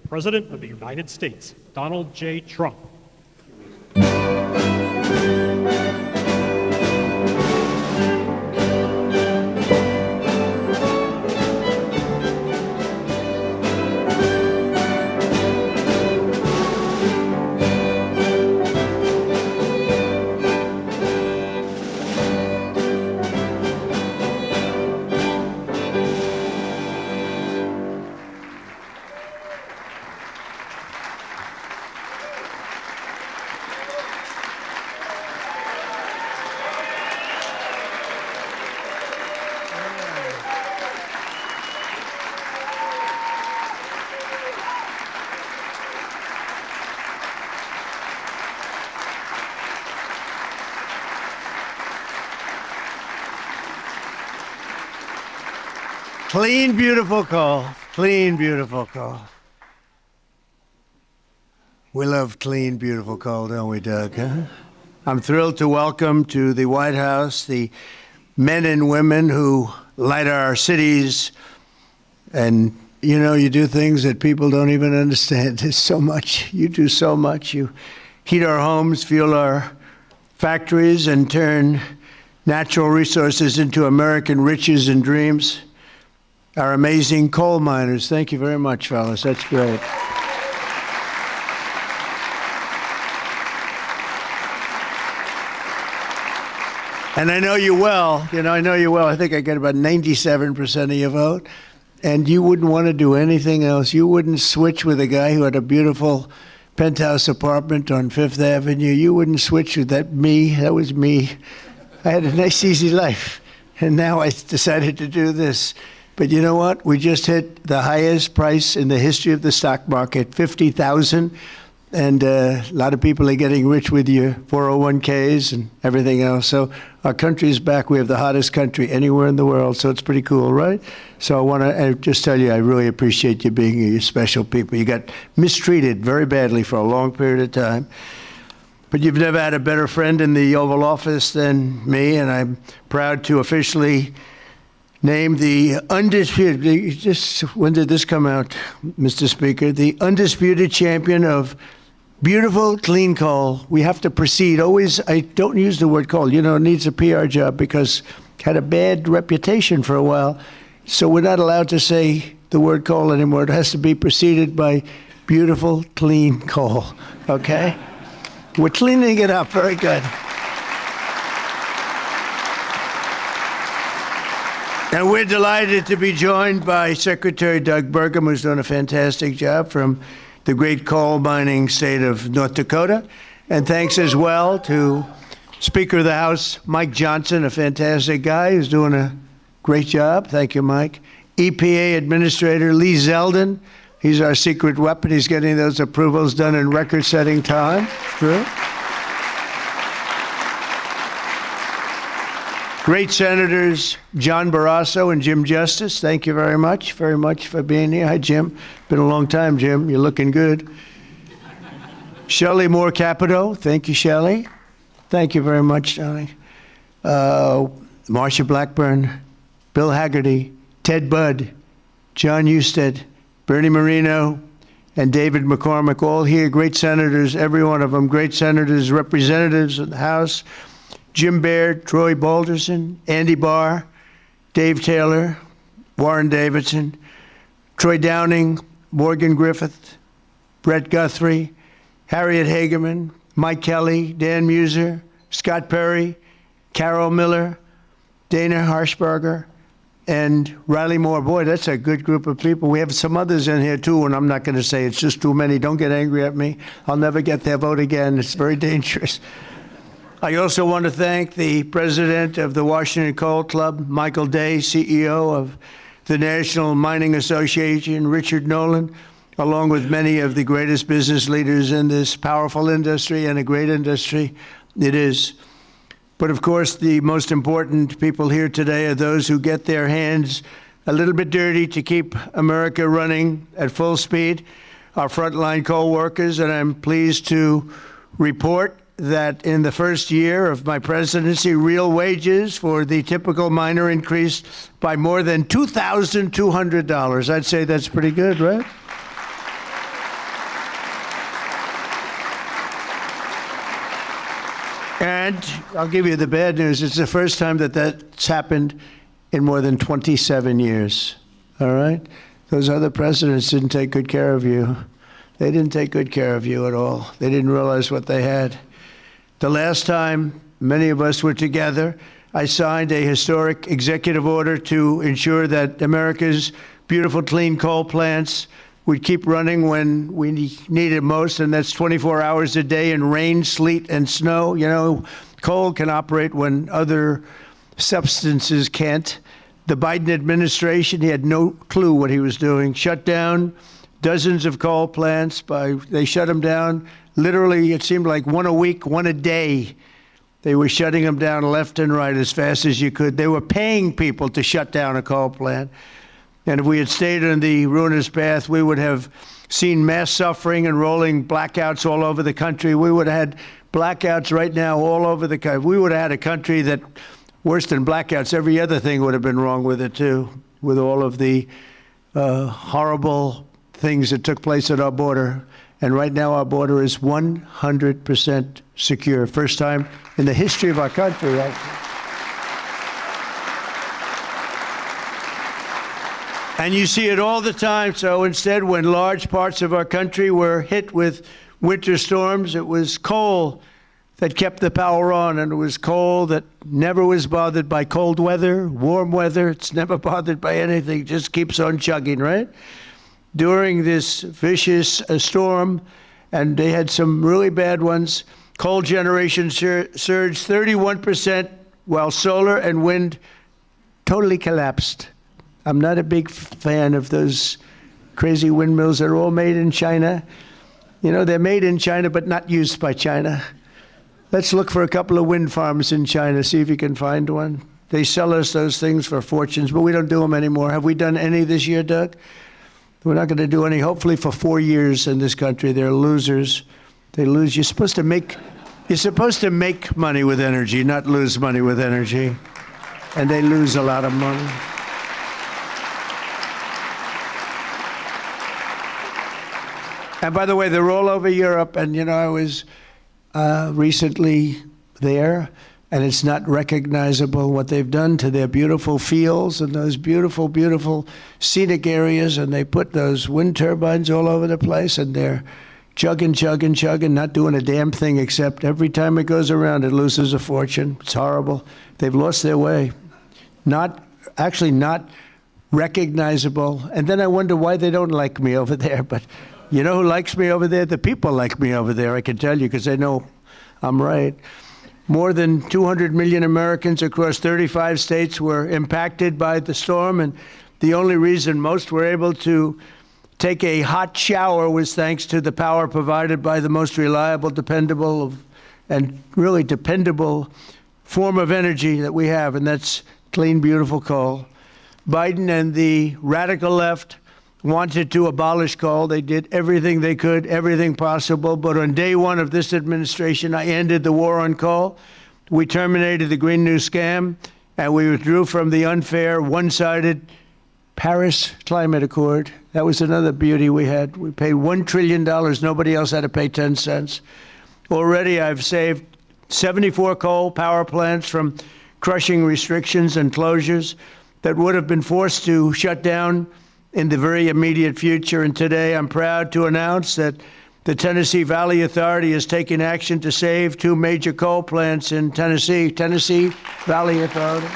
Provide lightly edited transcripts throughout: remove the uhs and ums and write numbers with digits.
President of the United States, Donald J. Trump. Clean, beautiful call. Clean, beautiful call. We love clean, beautiful call, don't we, Doug? Huh? I'm thrilled to welcome to the White House the men and women who light our cities. And, you know, you do things that people don't even understand. There's so much. You do so much. You heat our homes, fuel our factories, and turn natural resources into American riches and dreams. Our amazing coal miners. Thank you very much, fellas. That's great. And I know you well. I know you well. I think I get about 97% of your vote. And you wouldn't want to do anything else. You wouldn't switch with a guy who had a beautiful penthouse apartment on Fifth Avenue. You wouldn't switch with that was me. I had a nice, easy life. And now I decided to do this. But you know what? We just hit the highest price in the history of the stock market, 50,000. And a lot of people are getting rich with your 401ks and everything else. So our country is back. We have the hottest country anywhere in the world. So it's pretty cool, right? So I want to just tell you, I really appreciate you being here. You're special people. You got mistreated very badly for a long period of time. But you've never had a better friend in the Oval Office than me. And I'm proud to officially named the undisputed, when did this come out, Mr. Speaker? The undisputed champion of beautiful, clean coal. We have to proceed. Always, I don't use the word coal. It needs a PR job because it had a bad reputation for a while. So we're not allowed to say the word coal anymore. It has to be preceded by beautiful, clean coal, okay? We're cleaning it up. Very good. And we're delighted to be joined by Secretary Doug Burgum, who's done a fantastic job from the great coal mining state of North Dakota. And thanks as well to Speaker of the House, Mike Johnson, a fantastic guy who's doing a great job. Thank you, Mike. EPA Administrator Lee Zeldin. He's our secret weapon. He's getting those approvals done in record-setting time. True. Great Senators John Barrasso and Jim Justice, thank you very much for being here. Hi, Jim. Been a long time, Jim. You're looking good. Shelley Moore Capito, thank you, Shelley. Thank you very much, Johnny. Marsha Blackburn, Bill Hagerty, Ted Budd, John Husted, Bernie Moreno, and David McCormick, all here, great senators, every one of them, great senators, representatives of the House. Jim Baird, Troy Balderson, Andy Barr, Dave Taylor, Warren Davidson, Troy Downing, Morgan Griffith, Brett Guthrie, Harriet Hageman, Mike Kelly, Dan Muser, Scott Perry, Carol Miller, Dana Harshberger, and Riley Moore. Boy, that's a good group of people. We have some others in here, too, and I'm not going to say it's just too many. Don't get angry at me. I'll never get their vote again. It's very dangerous. I also want to thank the president of the Washington Coal Club, Michael Day, CEO of the National Mining Association, Richard Nolan, along with many of the greatest business leaders in this powerful industry and a great industry it is. But of course, the most important people here today are those who get their hands a little bit dirty to keep America running at full speed, our frontline coal workers, and I'm pleased to report that in the first year of my presidency, real wages for the typical miner increased by more than $2,200. I'd say that's pretty good, right? And I'll give you the bad news. It's the first time that that's happened in more than 27 years. All right? Those other presidents didn't take good care of you. They didn't take good care of you at all. They didn't realize what they had. The last time many of us were together, I signed a historic executive order to ensure that America's beautiful clean coal plants would keep running when we need it most, and that's 24 hours a day in rain, sleet, and snow. You know, coal can operate when other substances can't. The Biden administration, he had no clue what he was doing. Shut down dozens of coal plants. They shut them down. Literally, it seemed like one a week, one a day. They were shutting them down left and right as fast as you could. They were paying people to shut down a coal plant. And if we had stayed on the ruinous path, we would have seen mass suffering and rolling blackouts all over the country. We would have had blackouts right now all over the country. We would have had a country that, worse than blackouts, every other thing would have been wrong with it too, with all of the horrible things that took place at our border. And right now our border is 100% secure. First time in the history of our country, actually. And you see it all the time. So instead, when large parts of our country were hit with winter storms, it was coal that kept the power on, and it was coal that never was bothered by cold weather, warm weather. It's never bothered by anything. It just keeps on chugging, right? During this vicious storm, and they had some really bad ones, coal generation surged 31%, while solar and wind totally collapsed. I'm not a big fan of those crazy windmills. They're all made in China. You know, they're made in China, but not used by China. Let's look for a couple of wind farms in China, see if you can find one. They sell us those things for fortunes, but we don't do them anymore. Have we done any this year, Doug? We're not going to do any, hopefully, for 4 years in this country. They're losers. They lose. You're supposed to make money with energy, not lose money with energy. And they lose a lot of money. And by the way, they're all over Europe. And, you know, I was recently there, and it's not recognizable what they've done to their beautiful fields and those beautiful, beautiful scenic areas. And they put those wind turbines all over the place, and they're chugging, not doing a damn thing, except every time it goes around, it loses a fortune. It's horrible. They've lost their way. Not recognizable. And then I wonder why they don't like me over there. But you know who likes me over there? The people like me over there, I can tell you, because they know I'm right. More than 200 million Americans across 35 states were impacted by the storm, and the only reason most were able to take a hot shower was thanks to the power provided by the most reliable, dependable, and really dependable form of energy that we have, and that's clean, beautiful coal. Biden and the radical left wanted to abolish coal. They did everything they could, everything possible. But on day one of this administration, I ended the war on coal. We terminated the Green New Scam, and we withdrew from the unfair, one-sided Paris Climate Accord. That was another beauty we had. We paid $1 trillion. Nobody else had to pay 10 cents. Already I've saved 74 coal power plants from crushing restrictions and closures that would have been forced to shut down in the very immediate future. And today I'm proud to announce that the Tennessee Valley Authority is taking action to save 2 major coal plants in Tennessee. Tennessee Valley Authority.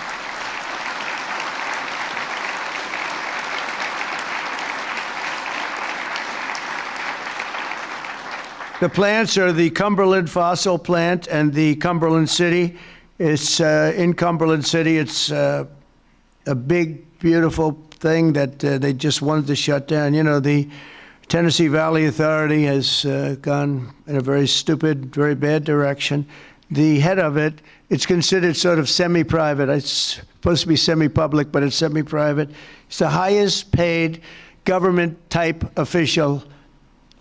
The plants are the Cumberland Fossil Plant and the Cumberland City. It's in Cumberland City. It's a big, beautiful thing that they just wanted to shut down. You know, the Tennessee Valley Authority has gone in a very stupid, very bad direction. The head of it, it's considered sort of semi-private. It's supposed to be semi-public, but it's semi-private. It's the highest paid government-type official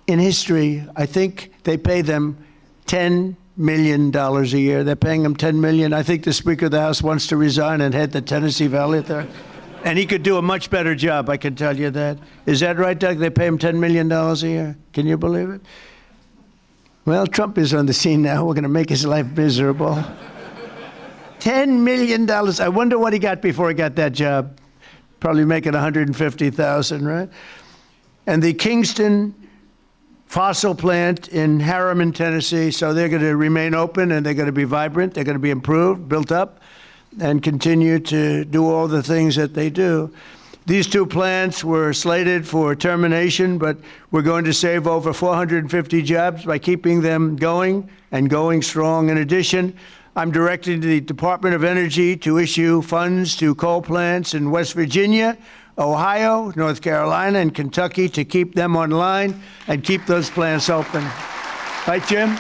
in history. I think they pay them $10 million a year. They're paying them $10 million. I think the Speaker of the House wants to resign and head the Tennessee Valley Authority. And he could do a much better job, I can tell you that. Is that right, Doug? They pay him $10 million a year. Can you believe it? Well, Trump is on the scene now. We're going to make his life miserable. $10 million. I wonder what he got before he got that job. Probably making $150,000, right? And the Kingston fossil plant in Harriman, Tennessee, so they're going to remain open and they're going to be vibrant. They're going to be improved, built up, and continue to do all the things that they do. These two plants were slated for termination, but we're going to save over 450 jobs by keeping them going and going strong. In addition, I'm directing the Department of Energy to issue funds to coal plants in West Virginia, Ohio, North Carolina, and Kentucky to keep them online and keep those plants open. Right, Jim?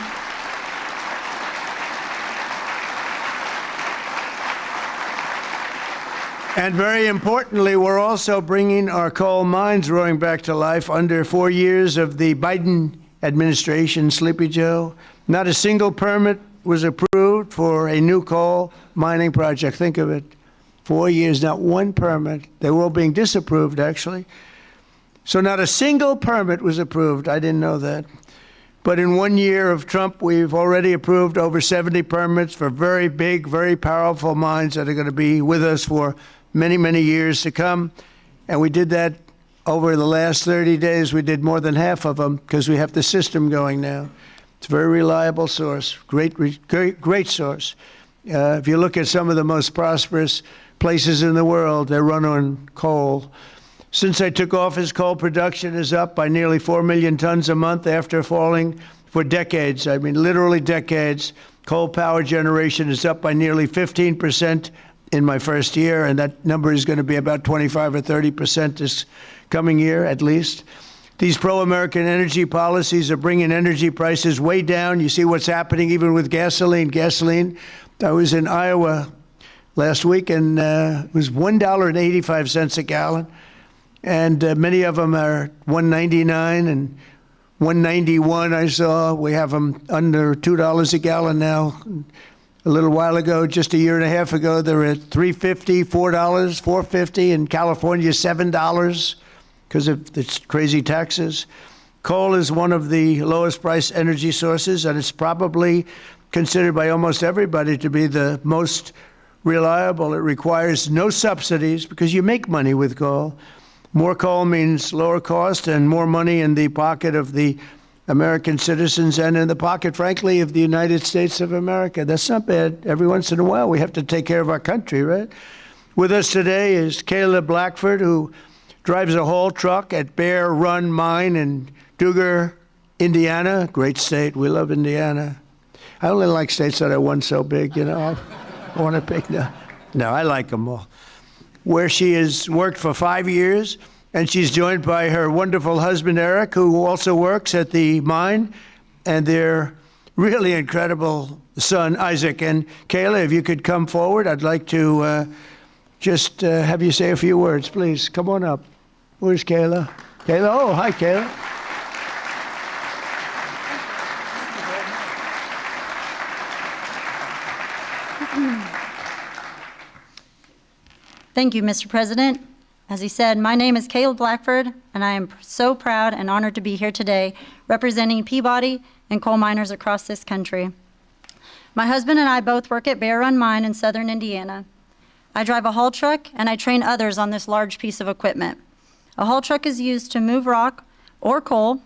And very importantly, we're also bringing our coal mines roaring back to life. Under 4 years of the Biden administration, Sleepy Joe, not a single permit was approved for a new coal mining project. Think of it. 4 years, not one permit. They were all being disapproved, actually. So not a single permit was approved. I didn't know that. But in 1 year of Trump, we've already approved over 70 permits for very big, very powerful mines that are going to be with us for many, many years to come. And we did that over the last 30 days. We did more than half of them because we have the system going now. It's a very reliable source, great source. If you look at some of the most prosperous places in the world, they run on coal. Since I took office, coal production is up by nearly 4 million tons a month after falling for decades. I mean, literally decades. Coal power generation is up by nearly 15% in my first year, and that number is going to be about 25 or 30% this coming year, at least. These pro-American energy policies are bringing energy prices way down. You see what's happening even with gasoline. I was in Iowa last week, and it was $1.85 a gallon. And many of them are $1.99 and $1.91 I saw. We have them under $2 a gallon now. A little while ago, just a year and a half ago, they were at $3.50, $4, $4.50. In California, $7 because of the crazy taxes. Coal is one of the lowest price energy sources, and it's probably considered by almost everybody to be the most reliable. It requires no subsidies because you make money with coal. More coal means lower cost and more money in the pocket of the American citizens and in the pocket, frankly, of the United States of America. That's not bad. Every once in a while, we have to take care of our country, right? With us today is Kayla Blackford, who drives a haul truck at Bear Run Mine in Dugger, Indiana. Great state. We love Indiana. I only like states that are one so big, you know. I want to pick no, I like them all. Where she has worked for 5 years, and she's joined by her wonderful husband, Eric, who also works at the mine, and their really incredible son, Isaac. And Kayla, if you could come forward, I'd like to just have you say a few words, please. Come on up. Where's Kayla? Kayla, oh, hi, Kayla. Thank you, Mr. President. As he said, my name is Kayla Blackford, and I am so proud and honored to be here today representing Peabody and coal miners across this country. My husband and I both work at Bear Run Mine in southern Indiana. I drive a haul truck, and I train others on this large piece of equipment. A haul truck is used to move rock or coal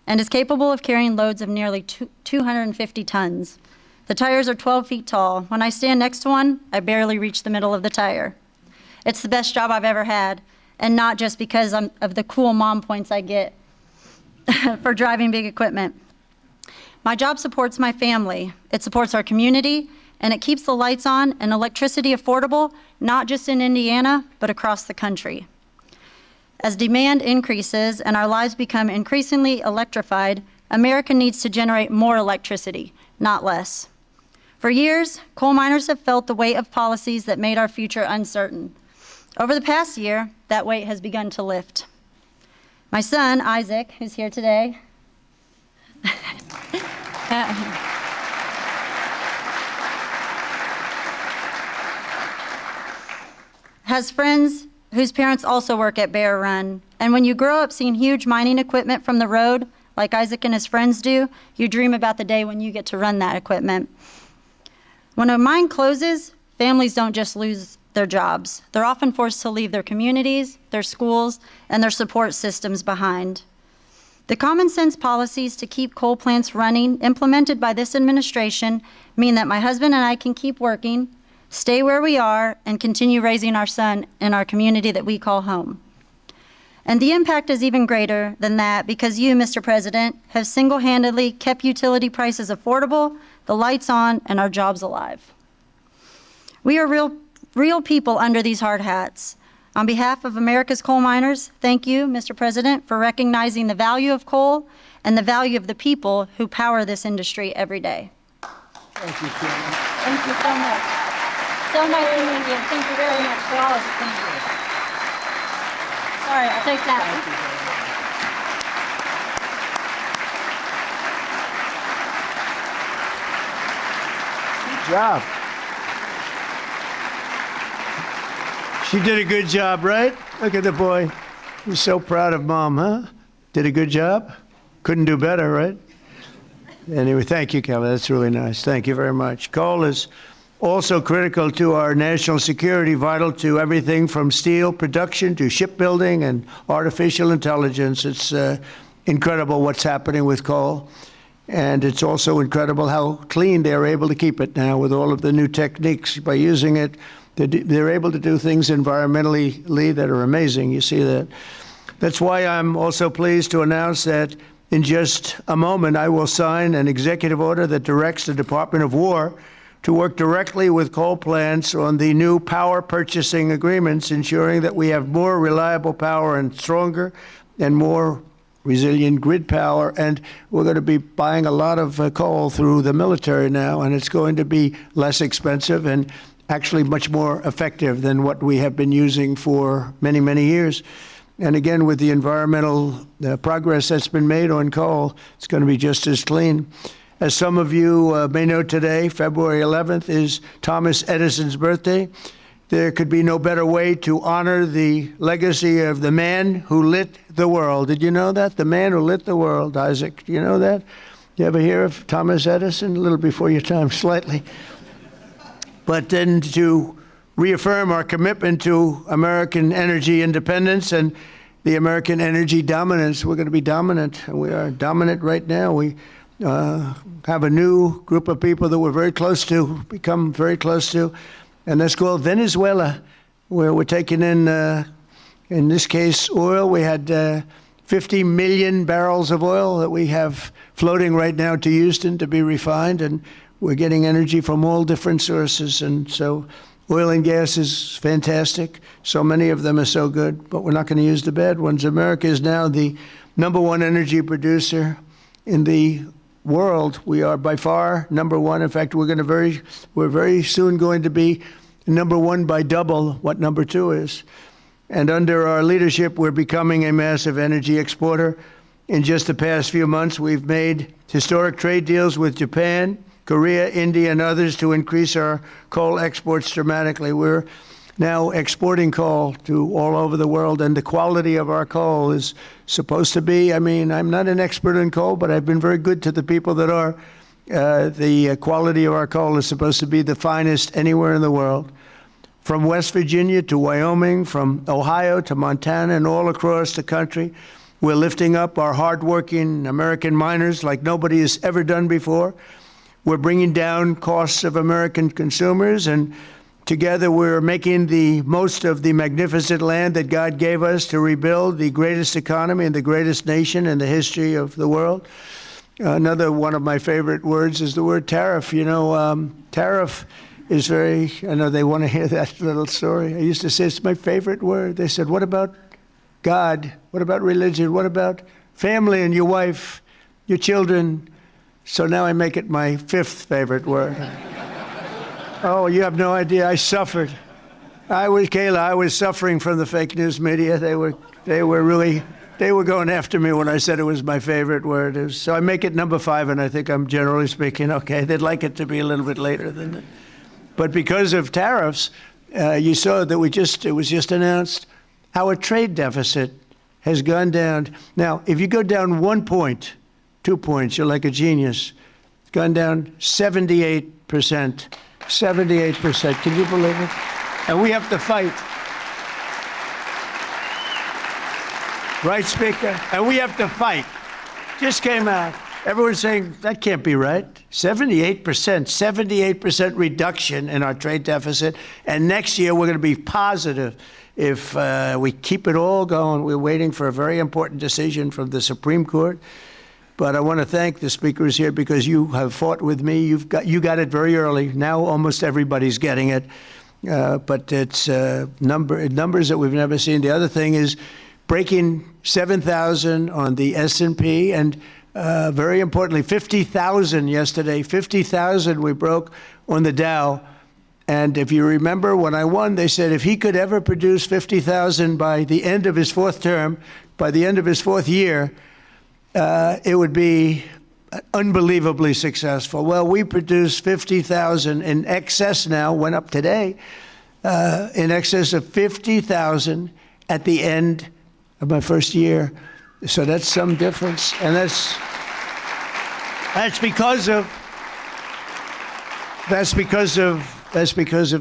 and is capable of carrying loads of nearly 250 tons. The tires are 12 feet tall. When I stand next to one, I barely reach the middle of the tire. It's the best job I've ever had, and not just because of the cool mom points I get for driving big equipment. My job supports my family. It supports our community, and it keeps the lights on and electricity affordable, not just in Indiana, but across the country. As demand increases and our lives become increasingly electrified, America needs to generate more electricity, not less. For years, coal miners have felt the weight of policies that made our future uncertain. Over the past year, that weight has begun to lift. My son, Isaac, who's here today, has friends whose parents also work at Bear Run. And when you grow up seeing huge mining equipment from the road, like Isaac and his friends do, you dream about the day when you get to run that equipment. When a mine closes, families don't just lose their jobs. They're often forced to leave their communities, their schools, and their support systems behind. The common sense policies to keep coal plants running implemented by this administration mean that my husband and I can keep working, stay where we are, and continue raising our son in our community that we call home. And the impact is even greater than that because you, Mr. President, have single-handedly kept utility prices affordable, the lights on, and our jobs alive. We are real people under these hard hats. On behalf of America's coal miners, thank you, Mr. President, for recognizing the value of coal and the value of the people who power this industry every day. Thank you, Chairman. Thank you so much. So nice meeting you. Thank you very much for all of it. Thank you. Sorry, I'll take that. Good job. She did a good job, right? Look at the boy. He's so proud of Mom, huh? Did a good job? Couldn't do better, right? Anyway, thank you, Kelly. That's really nice. Thank you very much. Coal is also critical to our national security, vital to everything from steel production to shipbuilding and artificial intelligence. It's incredible what's happening with coal. And it's also incredible how clean they're able to keep it now with all of the new techniques. By using it, they're able to do things environmentally that are amazing. You see that. That's why I'm also pleased to announce that in just a moment, I will sign an executive order that directs the Department of War to work directly with coal plants on the new power purchasing agreements, ensuring that we have more reliable power and stronger and more resilient grid power. And we're going to be buying a lot of coal through the military now, and it's going to be less expensive and actually much more effective than what we have been using for many, many years. And again, with the environmental progress that's been made on coal, it's going to be just as clean. As some of you may know today, February 11th is Thomas Edison's birthday. There could be no better way to honor the legacy of the man who lit the world. Did you know that? The man who lit the world, Isaac. Do you know that? You ever hear of Thomas Edison? A little before your time, slightly. But then to reaffirm our commitment to American energy independence and the American energy dominance. We're going to be dominant, and we are dominant right now. We have a new group of people that we're very close to, become very close to, and that's called Venezuela, where we're taking in this case, oil. We had 50 million barrels of oil that we have floating right now to Houston to be refined, and we're getting energy from all different sources. And so oil and gas is fantastic. So many of them are so good, but we're not going to use the bad ones. America is now the #1 energy producer in the world. We are by far #1. In fact, we're very soon going to be #1 by double what #2 is. And under our leadership, we're becoming a massive energy exporter. In just the past few months, we've made historic trade deals with Japan, Korea, India, and others to increase our coal exports dramatically. We're now exporting coal to all over the world, and the quality of our coal is supposed to be, I mean, I'm not an expert in coal, but I've been very good to the people that are. The quality of our coal is supposed to be the finest anywhere in the world. From West Virginia to Wyoming, from Ohio to Montana, and all across the country, we're lifting up our hardworking American miners like nobody has ever done before. We're bringing down costs of American consumers, and together we're making the most of the magnificent land that God gave us to rebuild the greatest economy and the greatest nation in the history of the world. Another one of my favorite words is the word tariff. You know, tariff is very, I know they want to hear that little story. I used to say it's my favorite word. They said, what about God? What about religion? What about family and your wife, your children? So now I make it my 5th favorite word. Oh, you have no idea. I suffered. I was suffering from the fake news media. They were going after me when I said it was my favorite word. So I make it #5, and I think I'm generally speaking okay. They'd like it to be a little bit later than that. But because of tariffs, you saw that it was just announced, our trade deficit has gone down. Now, if you go down 1 point 2 points. You're like a genius. It's gone down 78%. 78%. Can you believe it? And we have to fight. Right, Speaker? And we have to fight. Just came out. Everyone's saying, that can't be right. 78% reduction in our trade deficit. And next year, we're going to be positive if we keep it all going. We're waiting for a very important decision from the Supreme Court. But I want to thank the speakers here because you have fought with me. You got it very early. Now almost everybody's getting it. But it's numbers that we've never seen. The other thing is breaking 7,000 on the S&P and very importantly, 50,000 yesterday. 50,000 we broke on the Dow. And if you remember, when I won, they said if he could ever produce 50,000 by the end of his fourth term, by the end of his fourth year, it would be unbelievably successful. Well, we produced 50,000 in excess now, went up today, in excess of 50,000 at the end of my first year. So that's some difference, and that's because of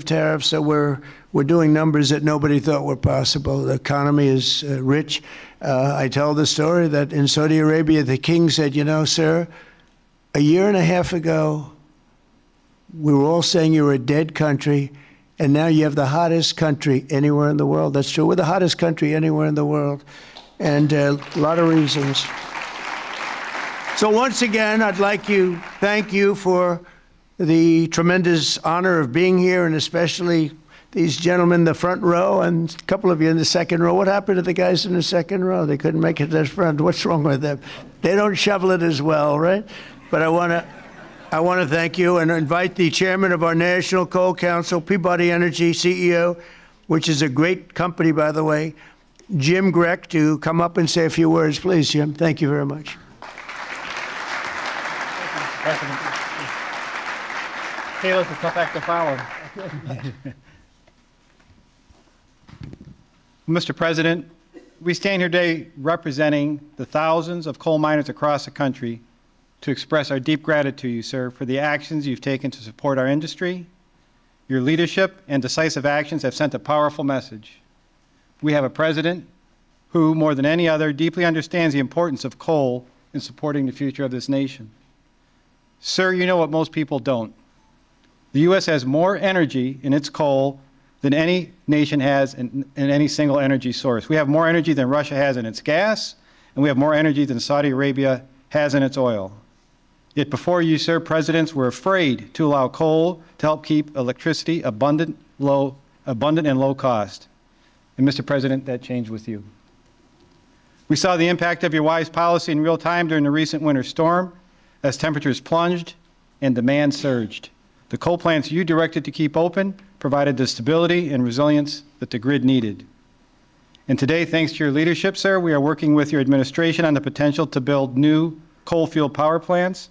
tariffs. So we're doing numbers that nobody thought were possible. The economy is rich. I tell the story that in Saudi Arabia, the king said, you know, sir, a year and a half ago, we were all saying you were a dead country, and now you have the hottest country anywhere in the world. That's true. We're the hottest country anywhere in the world. And a lot of reasons. So once again, I'd like to thank you for the tremendous honor of being here, and especially these gentlemen in the front row and a couple of you in the second row. What happened to the guys in the second row? They couldn't make it to the front. What's wrong with them? They don't shovel it as well, right? But I want to thank you and invite the chairman of our National Coal Council, Peabody Energy CEO, which is a great company, by the way, Jim Grech, to come up and say a few words. Please, Jim. Thank you very much. Taylor's a tough act to follow. Mr. President, we stand here today representing the thousands of coal miners across the country to express our deep gratitude to you, sir, for the actions you've taken to support our industry. Your leadership and decisive actions have sent a powerful message. We have a president who, more than any other, deeply understands the importance of coal in supporting the future of this nation. Sir, you know what most people don't. The U.S. has more energy in its coal than any nation has in any single energy source. We have more energy than Russia has in its gas, and we have more energy than Saudi Arabia has in its oil. Yet before you, sir, presidents were afraid to allow coal to help keep electricity abundant and low cost. And Mr. President, that changed with you. We saw the impact of your wise policy in real time during the recent winter storm as temperatures plunged and demand surged. The coal plants you directed to keep open provided the stability and resilience that the grid needed. And today, thanks to your leadership, sir, we are working with your administration on the potential to build new coal-fueled power plants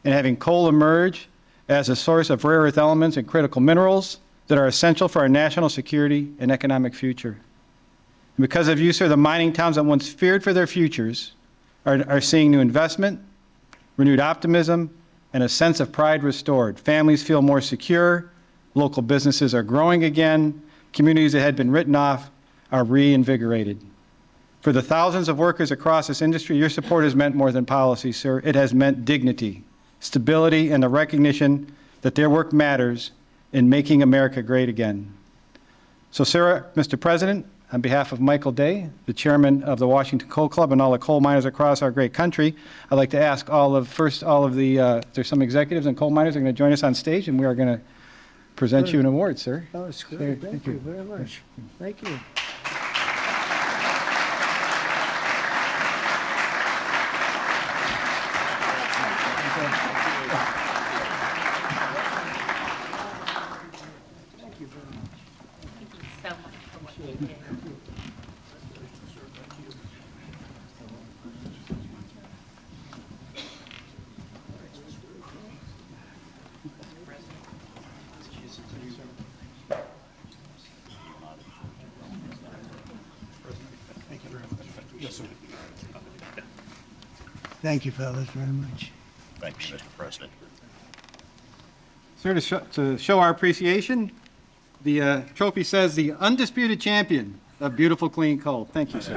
and having coal emerge as a source of rare earth elements and critical minerals that are essential for our national security and economic future. And because of you, sir, the mining towns that once feared for their futures are seeing new investment, renewed optimism, and a sense of pride restored. Families feel more secure, local businesses are growing again, communities that had been written off are reinvigorated. For the thousands of workers across this industry, your support has meant more than policy, sir. It has meant dignity, stability, and the recognition that their work matters in making America great again. So, sir, Mr. President, on behalf of Michael Day, the chairman of the Washington Coal Club, and all the coal miners across our great country, I'd like to ask there's some executives and coal miners are going to join us on stage, and we are going to present you an award, sir. Oh, it's great. Thank you very much. Thank you. So much for what you did. Thank you, fellas, very much. Thank you, Mr. President. Sir, to show our appreciation, the trophy says the undisputed champion of beautiful clean coal. Thank you, sir.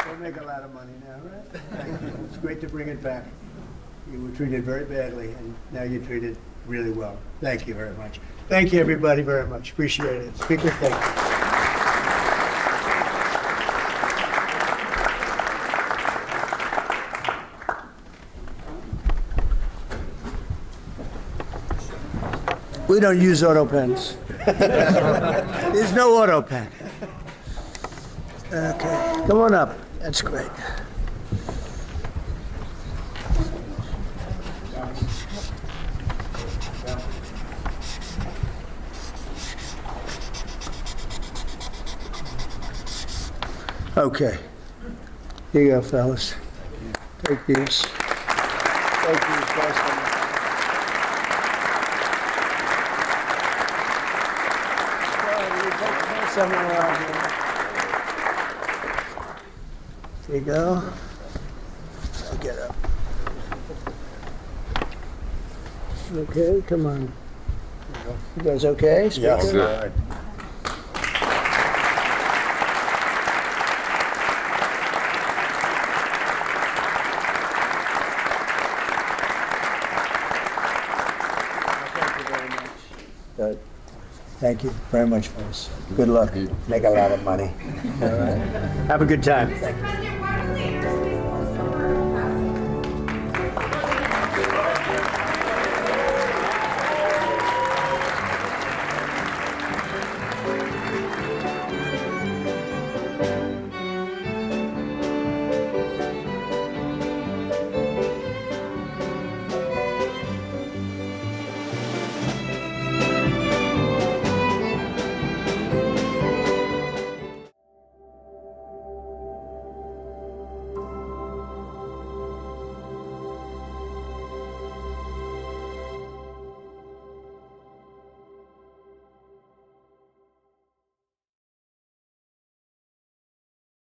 We'll make a lot of money now, right? Thank you. It's great to bring it back. You were treated very badly, and now you're treated really well. Thank you very much. Thank you, everybody, very much. Appreciate it. Speaker, thank you. We don't use auto pens. There's no auto pen. Okay, come on up. That's great. Okay. Here you go, fellas. Take these. Take these, guys. Somewhere around here. There you go. I'll get up. Okay, come on. You guys okay? Yes, Speaker? sir. Thank you very much. Good. Thank you very much, folks. Good luck. Make a lot of money. All right. Have a good time. Thank you.